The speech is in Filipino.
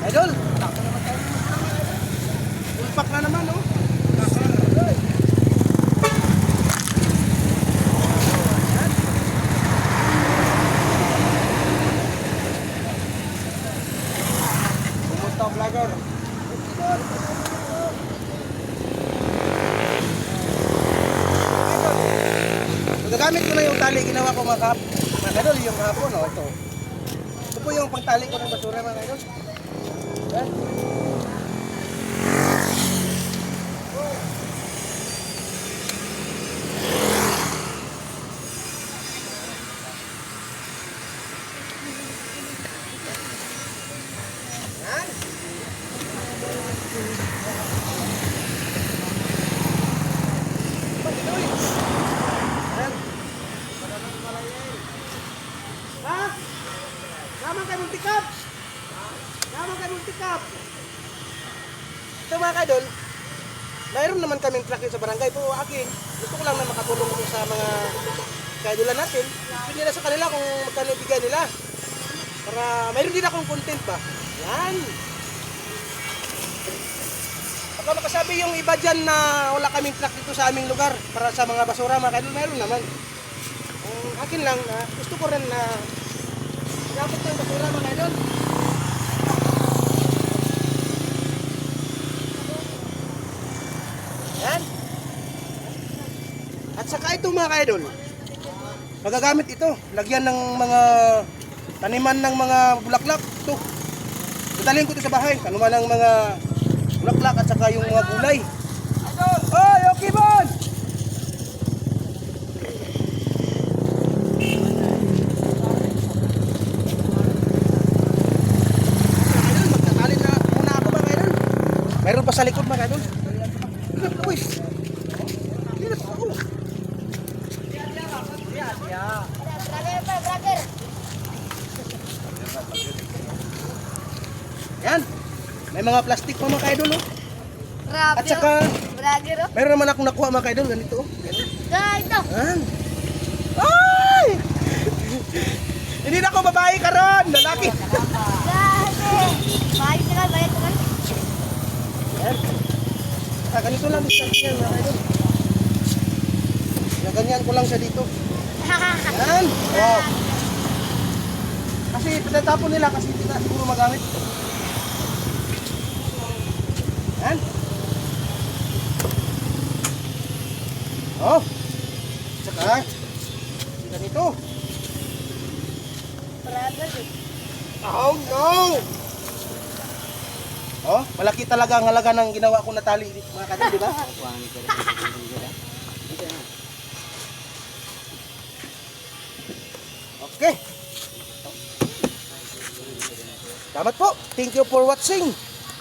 Idol, ulpak na naman, oh. Pumunta vlogger. Gagamit ko na yung tali ginawa ko mga idol, yung hapon, oh, ito. Ito po yung pangtali ko ng basura mga idol. Yan. Naman kay multicap. Naman kay multicap. Ito mga kaidol, mayroon naman kaming truck sa barangay. Pero akin, gusto ko lang na makatulong ko sa mga kaidolan natin. Pili na sa kanila kung magkano ibigay nila. Para mayroon din akong content ba. Yan. Baka makasabi yung iba dyan na wala kaming truck dito sa aming lugar para sa mga basura mga kaidol, mayroon naman. Akin lang, gusto ko rin na dapat yung basura mga idol. Yan. At saka ito mga idol, magagamit ito. Lagyan ng mga taniman ng mga bulaklak. Ito. Dadalhin ko ito sa bahay. Tanuman ng mga bulaklak at saka yung mga gulay. Oy, okay bon! Mayroon pa sa likod mga idol. Uy. Yan. May mga plastic pa mga idol, oh. At saka mayroon naman akong nakuha mga idol ganito, oh. Ito. Yan. Ay! Hindi na ako babae karon, lalaki. Bayad ka, bayad ka. Yan. Ganito lang distance niya mga idol. Ganyan ko lang siya dito. Yan. Wow. Kasi pinatapon nila kasi hindi na siguro magamit. Yan. Oh. Saka ganito. Oh no. Oh, malaki talaga ang halaga ng ginawa ko na tali mga kadol, di ba? Okay. Salamat po. Thank you for watching.